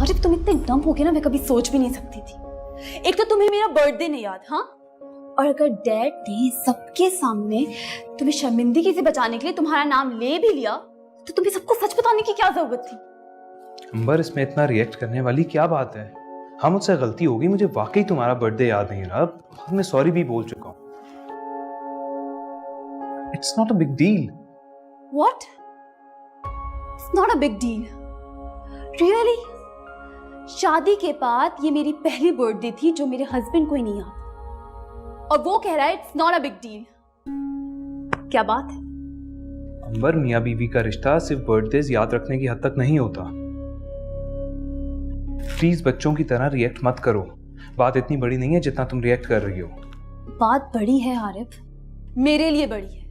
आरिफ तुम इतने डम्प हो गए ना, मैं कभी सोच भी नहीं सकती थी। एक तो तुम्हें मेरा बर्थडे नहीं याद, हाँ, और अगर डैड ने सबके सामने तुम्हें शर्मिंदगी से बचाने के लिए तुम्हारा नाम ले भी लिया तो तुम्हें सबको सच बताने की क्या जरूरत थी? अंबर, इसमें इतना रिएक्ट करने वाली क्या बात है? हाँ, मुझसे गलती हो गई, मुझे वाकई तुम्हारा बर्थडे याद नहीं रहा। अब मैं सॉरी भी बोल चुका हूँ। It's not a big deal. What? It's not a big deal. Really? शादी के बाद ये मेरी पहली बर्थडे थी जो मेरे हस्बैंड को ही नहीं याद, और वो कह रहा है it's not a big deal. क्या बात है? अंबर, मियाँ बीवी का रिश्ता सिर्फ बर्थडेज याद रखने की हद तक नहीं होता। प्लीज बच्चों की तरह रिएक्ट मत करो। बात इतनी बड़ी नहीं है जितना तुम रिएक्ट कर रही हो। बात बड़ी है आरिफ, मेरे लिए बड़ी है।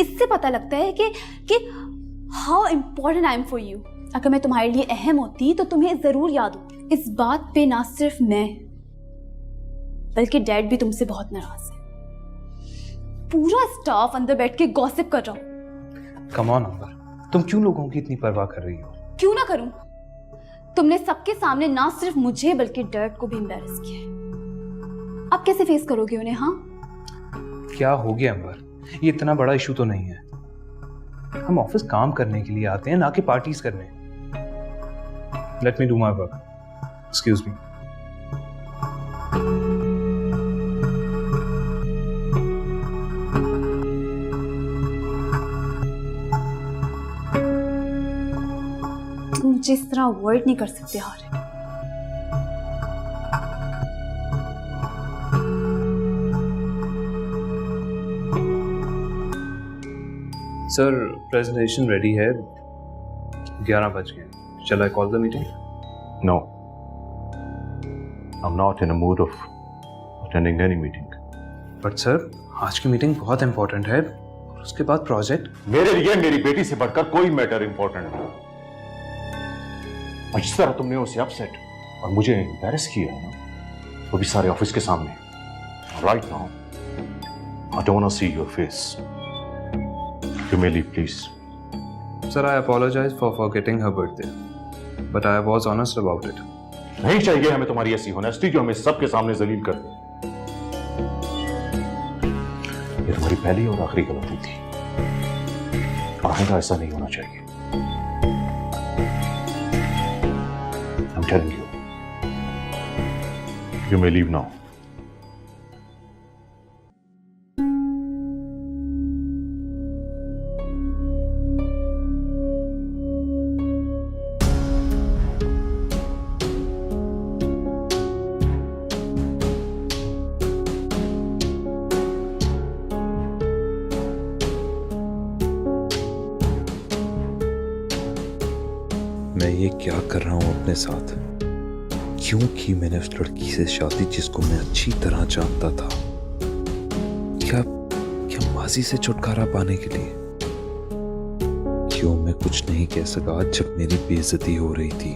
इससे पता लगता है कि how important I am for you. अगर मैं तुम्हारे लिए अहम होती तो तुम्हें जरूर याद हो। इस बात पे ना सिर्फ मैं बल्कि डैड भी तुमसे बहुत नाराज है। पूरा स्टाफ अंदर बैठ के गॉसिप कर रहा हूं। कम ऑन अंबर, तुम क्यों लोगों की इतनी परवाह कर रही हो? क्यों ना करूं? तुमने सबके सामने ना सिर्फ मुझे बल्कि डैड को भी एम्बैरेस किया है। अब कैसे फेस करोगे उन्हें? हाँ, क्या हो गया अंबर? ये इतना बड़ा इशू तो नहीं है। हम ऑफिस काम करने के लिए आते हैं, ना कि पार्टीज करने। Let me do my work. Excuse me. तुम मुझे इस तरह अवॉइड नहीं कर सकते हारे। सर, प्रेजेंटेशन रेडी है। 11 बज गए। Shall I call the meeting? No. I'm not in a mood of attending any meeting. But sir, आज की मीटिंग बहुत इंपॉर्टेंट है और उसके बाद प्रोजेक्ट। मेरे लिए मेरी बेटी से बढ़कर कोई मैटर इंपॉर्टेंट नहीं। और जिस तरह तुमने उसे अपसेट और मुझे एम्बैरेस किया है ना, वो भी सारे ऑफिस के सामने। Right now I don't want to see your face. You may leave please. Sir, I apologize for forgetting her birthday, but I was honest about it. नहीं चाहिए हमें तुम्हारी ऐसी होनेस्टी जो हमें सबके सामने जलील कर दे। ये तुम्हारी पहली और आखिरी गलती थी और आइंदा ऐसा नहीं होना चाहिए। I'm telling you, you may leave now. मैं ये क्या कर रहा हूँ अपने साथ? क्यों की मैंने उस लड़की से शादी जिसको मैं अच्छी तरह जानता था? क्या माजी से छुटकारा पाने के लिए? क्यों मैं कुछ नहीं कह सका जब मेरी बेइज्जती हो रही थी?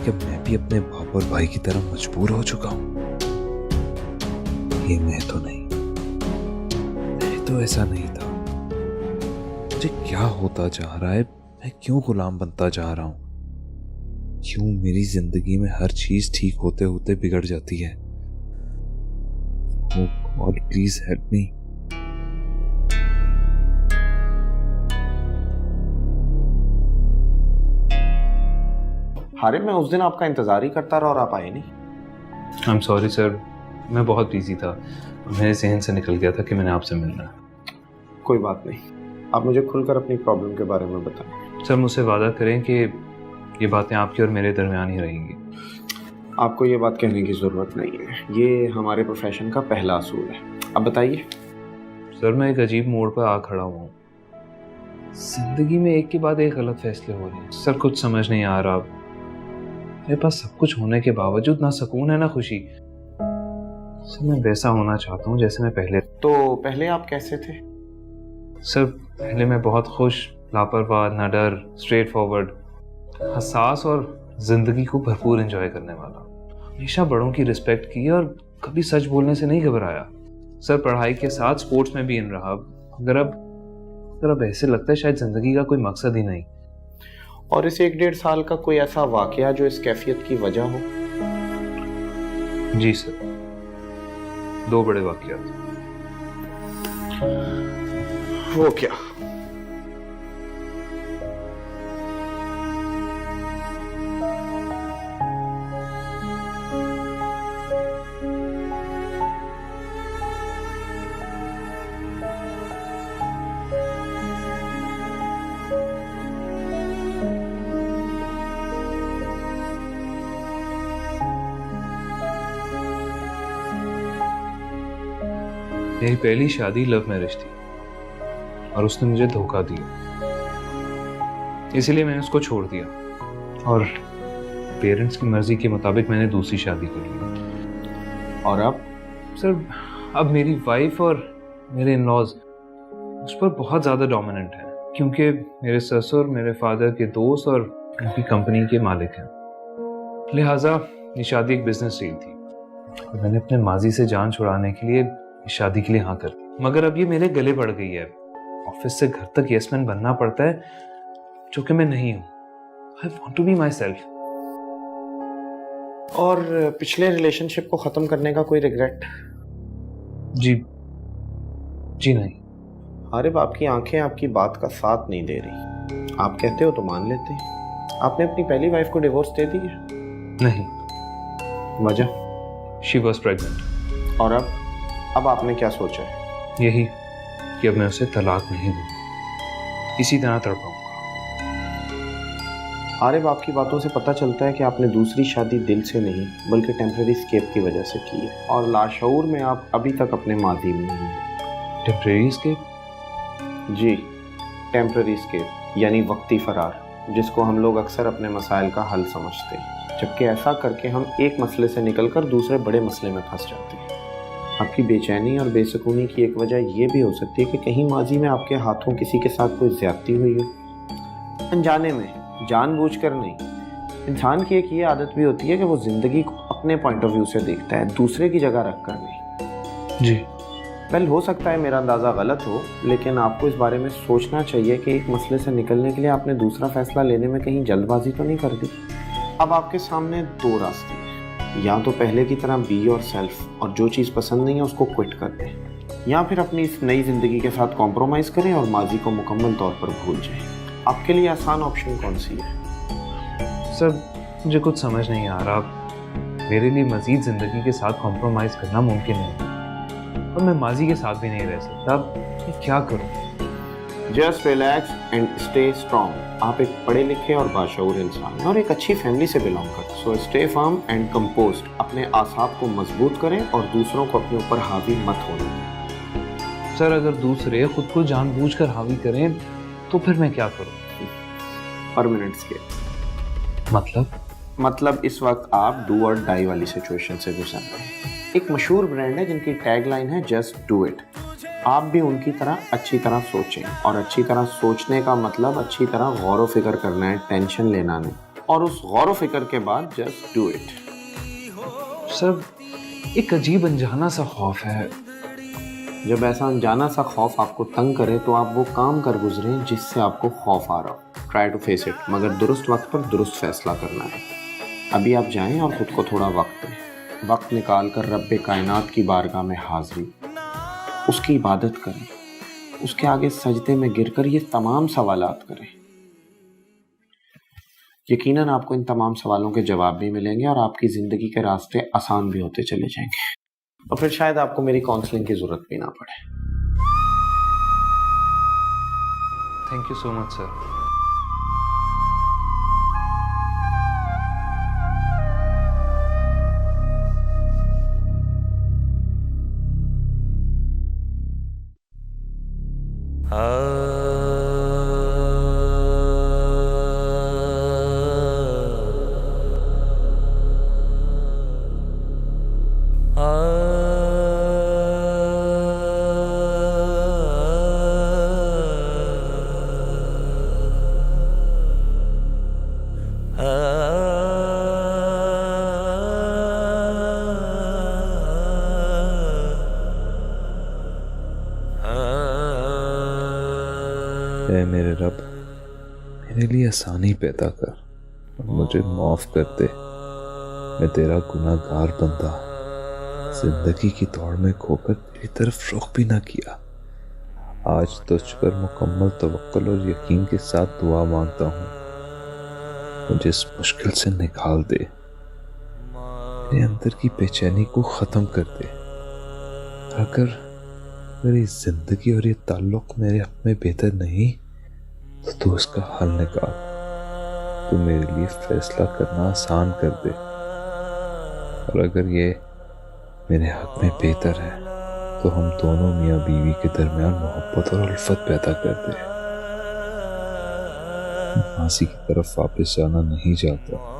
क्या मैं भी अपने बाप और भाई की तरह मजबूर हो चुका हूँ? ये मैं तो नहीं, मैं तो ऐसा नहीं था। मुझे क्या होता जा रहा है? मैं क्यों गुलाम बनता जा रहा हूं? क्यों मेरी जिंदगी में हर चीज ठीक होते होते बिगड़ जाती है? Oh God, please help me. हारिम, मैं उस दिन आपका इंतजार ही करता रहा और आप आए नहीं। आई एम सॉरी सर, मैं बहुत बिजी था। मेरे जहन से निकल गया था कि मैंने आपसे मिलना है। कोई बात नहीं, आप मुझे खुलकर अपनी प्रॉब्लम के बारे में बताएं। सर, मुझसे वादा करें कि ये बातें आपकी और मेरे दरमियान ही रहेंगी। आपको ये बात कहने की ज़रूरत नहीं है, ये हमारे प्रोफेशन का पहला असूल है। अब बताइए। सर, मैं एक अजीब मोड़ पर आ खड़ा हुआ हूँ। जिंदगी में एक के बाद एक गलत फैसले हो रहे हैं। सर, कुछ समझ नहीं आ रहा। मेरे पास सब कुछ होने के बावजूद ना सुकून है ना खुशी। सर, मैं वैसा होना चाहता हूँ जैसे मैं पहले। तो पहले आप कैसे थे? सर, पहले मैं बहुत खुश, लापरवाह, निडर, स्ट्रेट फॉरवर्ड, हसास और जिंदगी को भरपूर एंजॉय करने वाला। हमेशा बड़ों की रिस्पेक्ट की और कभी सच बोलने से नहीं घबराया। सर, पढ़ाई के साथ स्पोर्ट्स में भी इन रहा। अगर अब ऐसे लगता है शायद जिंदगी का कोई मकसद ही नहीं। और इस 1-1.5 साल का कोई ऐसा वाकया जो इस कैफियत की वजह हो? जी सर, 2 बड़े वाकयात। वो क्या? मेरी पहली शादी लव मैरिज थी और उसने मुझे धोखा दिया, इसीलिए मैंने उसको छोड़ दिया और पेरेंट्स की मर्जी के मुताबिक मैंने दूसरी शादी कर ली। और अब? सर, अब मेरी वाइफ और मेरे इन-लॉज उस पर बहुत ज़्यादा डोमिनेंट हैं, क्योंकि मेरे ससुर मेरे फादर के दोस्त और उनकी कंपनी के मालिक हैं। लिहाजा ये शादी एक बिजनेस डील थी और मैंने अपने माजी से जान छुड़ाने के लिए इस शादी के लिए हाँ कर दी। मगर अब ये मेरे गले पड़ गई है। ऑफिस से घर तक यस मैन बनना पड़ता है, जो कि मैं नहीं हूँ। I want to be myself. और पिछले रिलेशनशिप को खत्म करने का कोई रिग्रेट? जी नहीं। आरिफ, आपकी आंखें आपकी बात का साथ नहीं दे रही। आप कहते हो तो मान लेते हैं। आपने अपनी पहली वाइफ को डिवोर्स दे दी है? नहीं। वजह? She was pregnant. और अब आपने क्या सोचा है? यही कि अब मैं उसे तलाक नहीं दूंगा, इसी तरह तड़पाऊंगा। आरिफ, आपकी बातों से पता चलता है कि आपने दूसरी शादी दिल से नहीं बल्कि टेम्पररी स्केप की वजह से की है, और लाशऊर में आप अभी तक अपने माजी में नहीं हैं। Temporary escape? जी, टेम्पररी स्केप यानी वक्ती फरार, जिसको हम लोग अक्सर अपने मसाइल का हल समझते हैं, जबकि ऐसा करके हम एक मसले से निकलकर दूसरे बड़े मसले में फंस जाते हैं। आपकी बेचैनी और बेसुकूनी की एक वजह यह भी हो सकती है कि कहीं माजी में आपके हाथों किसी के साथ कोई ज्यादती हुई हो, अनजाने में, जानबूझकर नहीं। इंसान की एक ये आदत भी होती है कि वो जिंदगी को अपने पॉइंट ऑफ व्यू से देखता है, दूसरे की जगह रख कर नहीं। जी। वेल, हो सकता है मेरा अंदाज़ा गलत हो, लेकिन आपको इस बारे में सोचना चाहिए कि एक मसले से निकलने के लिए आपने दूसरा फैसला लेने में कहीं जल्दबाजी तो नहीं कर दी। अब आपके सामने 2 रास्ते हैं, या तो पहले की तरह बी योर सेल्फ और जो चीज़ पसंद नहीं है उसको क्विट कर दें, या फिर अपनी इस नई ज़िंदगी के साथ कॉम्प्रोमाइज़ करें और माजी को मुकम्मल तौर पर भूल जाएं। आपके लिए आसान ऑप्शन कौन सी है? सर, मुझे कुछ समझ नहीं आ रहा। मेरे लिए मजीद ज़िंदगी के साथ कॉम्प्रोमाइज़ करना मुमकिन नहीं और मैं माजी के साथ भी नहीं रह सकता। मैं क्या करूं? Just relax and stay strong. आप एक पढ़े लिखे और बाशऊर इंसान हैं और एक अच्छी फैमिली से बिलोंग करते हैं। So stay firm and composed. अपने आसाब को मजबूत करें और दूसरों को अपने ऊपर हावी मत होने दें। सर, अगर दूसरे खुद को जानबूझकर हावी करें तो फिर मैं क्या करूं? Permanent escape. मतलब इस वक्त आप डू और डाई वाली सिचुएशन से गुजर रहे हैं। एक मशहूर ब्रांड है जिनकी टैगलाइन है जस्ट डू इट। आप भी उनकी तरह अच्छी तरह सोचें, और अच्छी तरह सोचने का मतलब अच्छी तरह गौर व फिक्र करना है, टेंशन लेना नहीं, और उस गौर व फिक्र के बाद जस्ट डू इट। सर, एक अजीब अनजाना सा खौफ है। जब ऐसा अनजाना सा खौफ आपको तंग करे तो आप वो काम कर गुजरें जिससे आपको खौफ आ रहा हो। ट्राई टू फेस इट, मगर दुरुस्त वक्त पर दुरुस्त फैसला करना है। अभी आप जाएं और खुद को थोड़ा वक्त दें। वक्त निकाल कर रब्बे कायनात की बारगाह में हाजिरी, उसकी इबादत करें, उसके आगे सजदे में गिरकर ये तमाम सवालात करें। यकीनन आपको इन तमाम सवालों के जवाब भी मिलेंगे और आपकी ज़िंदगी के रास्ते आसान भी होते चले जाएंगे, और फिर शायद आपको मेरी काउंसलिंग की ज़रूरत भी ना पड़े। Thank you so much sir. ऐ मेरे रब, मेरे लिए आसानी पैदा कर और मुझे माफ कर दे। मैं तेरा गुनाहगार बंदा जिंदगी की दौड़ में खोकर तेरी तरफ रुख भी ना किया। आज तुझ पर मुकम्मल तवक्कुल और यकीन के साथ दुआ मांगता हूँ, मुझे इस मुश्किल से निकाल दे, मेरे अंदर की बेचैनी को ख़त्म कर दे। अगर मेरी जिंदगी और ये ताल्लुक मेरे अपने बेहतर नहीं तो तू इसका हल निकाल। तू मेरे लिए फैसला करना आसान कर दे, और अगर ये मेरे हक में बेहतर है तो हम दोनों मियाँ बीवी के दरमियान मोहब्बत और उल्फत पैदा कर दे। फांसी की तरफ वापस जाना नहीं चाहता।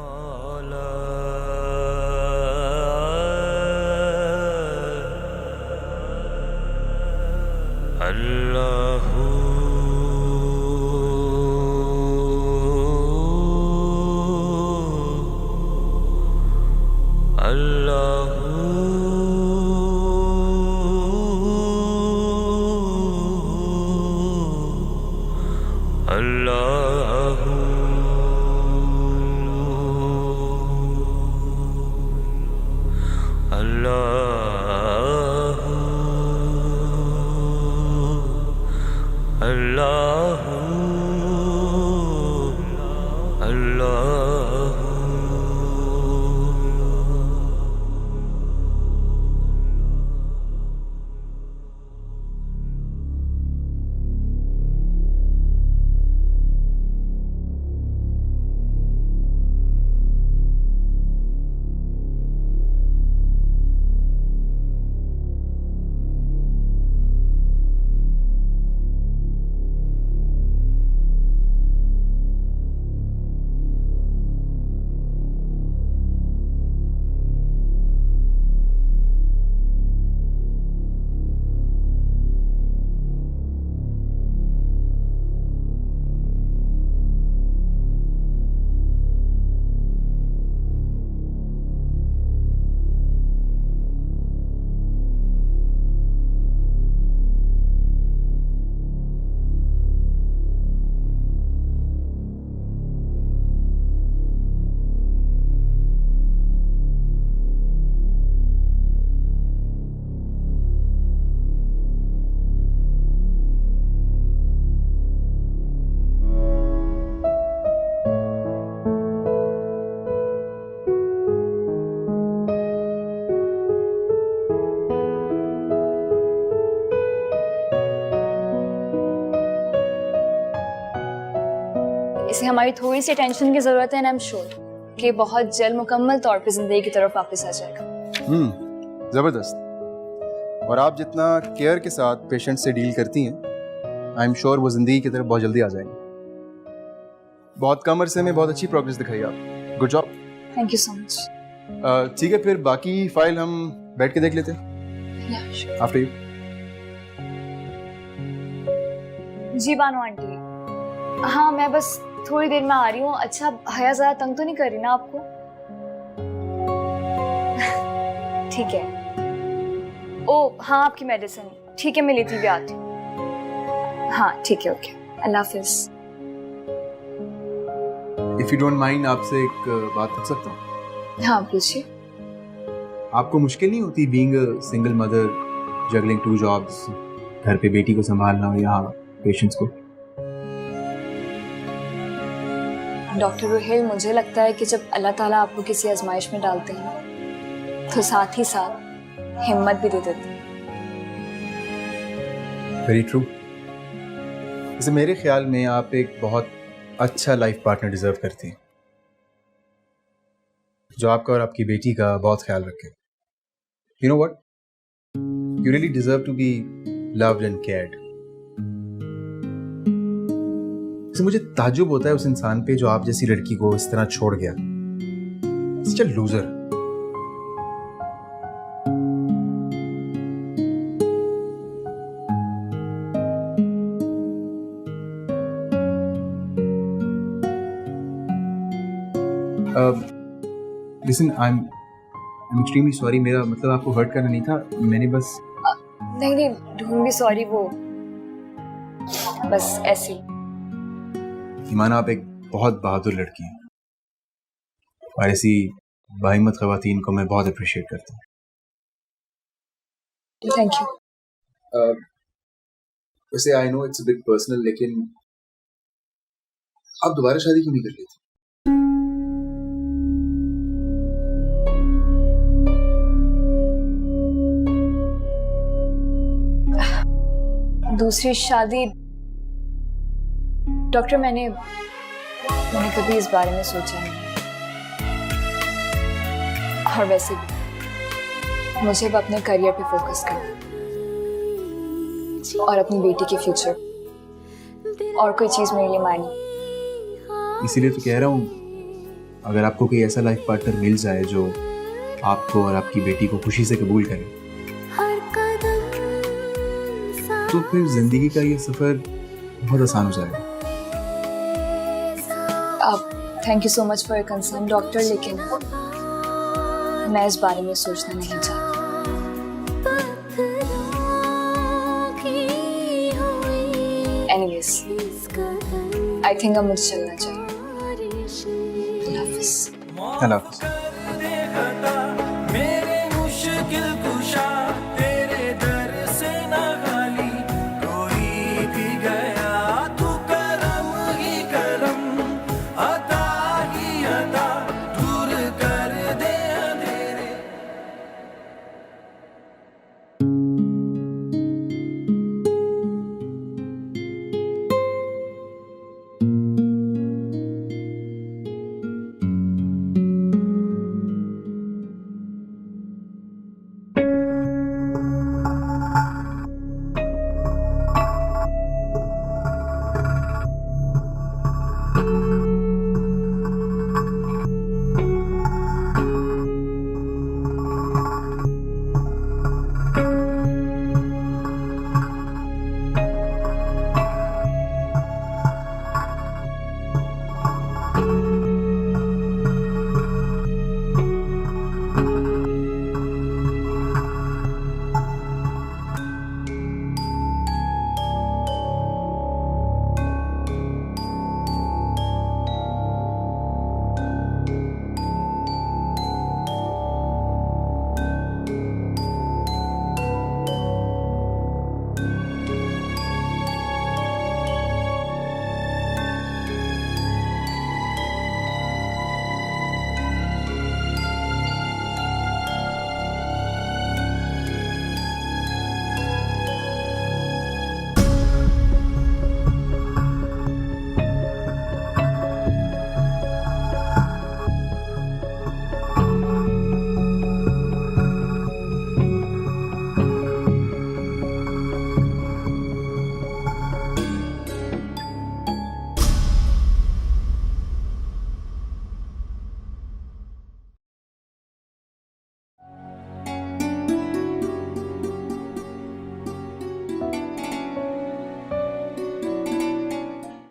इसे हमारी थोड़ी सी टेंशन की जरूरत है, एंड आई एम श्योर कि बहुत जल्द मुकम्मल तौर पे जिंदगी की तरफ वापस आ जाएगा। जबरदस्त। और आप जितना केयर के साथ पेशेंट से डील करती हैं, आई एम श्योर वो जिंदगी की तरफ बहुत जल्दी आ जाएंगे। बहुत कम अरसे में बहुत अच्छी प्रोग्रेस दिखाई आप। Good job. Thank you so much. ठीक है, फिर बाकी फाइल हम बैठ के देख लेते हैं। After you. जी बानो आंटी, हाँ मैं बस थोड़ी देर में आ रही हूँ। अच्छा हया ज्यादा तंग तो नहीं कर रही ना आपको? ठीक है। ओ हाँ, आपकी मेडिसिन ठीक है, मैं लेती भी आती हूँ। हाँ ठीक है, okay, Allah Hafiz. If you don't mind, आपसे एक बात पूछ सकता हूँ? हाँ पूछिए। आपको मुश्किल नहीं होती being a single mother, juggling 2 jobs, घर पे बेटी को संभालना और यहाँ पेशेंट्स को? डॉक्टर रुहेल, मुझे लगता है कि जब अल्लाह ताला आपको किसी आजमाइश में डालते हैं तो साथ ही साथ हिम्मत भी दे देते हैं। Very true. वैसे मेरे ख्याल में आप एक बहुत अच्छा लाइफ पार्टनर डिजर्व करती हैं, जो आपका और आपकी बेटी का बहुत ख्याल रखे। You know what, you really deserve to be loved and cared. मुझे ताज्जुब होता है उस इंसान पे जो आप जैसी लड़की को इस तरह छोड़ गया। Such a loser। Listen, I'm extremely sorry। मेरा मतलब आपको हर्ट करना नहीं था, मैंने बस नहीं, डोंट बी सॉरी, वो बस ऐसे ही। ईमाना, आप एक बहुत बहादुर लड़की हैं और ऐसी बाहिम्मत ख़वातीन को मैं बहुत अप्रिशिएट करता हूँ। Thank you. वैसे I know it's a bit personal, लेकिन आप दोबारा शादी क्यों नहीं कर लेती? दूसरी शादी डॉक्टर, मैंने कभी इस बारे में सोचा नहीं। और वैसे भी मुझे अब अपने करियर पे फोकस करना और अपनी बेटी के फ्यूचर, और कोई चीज मेरे लिए मायने। इसीलिए तो कह रहा हूँ, अगर आपको कोई ऐसा लाइफ पार्टनर मिल जाए जो आपको और आपकी बेटी को खुशी से कबूल करे, तो फिर जिंदगी का ये सफर बहुत आसान हो जाएगा। Thank you so much for your concern doctor, लेकिन मैं इस बारे में सोचना नहीं चाहती। एनीवेज, आई थिंक अब मुझे चलना चाहिए। अल्लाह हाफिज़। अल्लाह हाफिज़।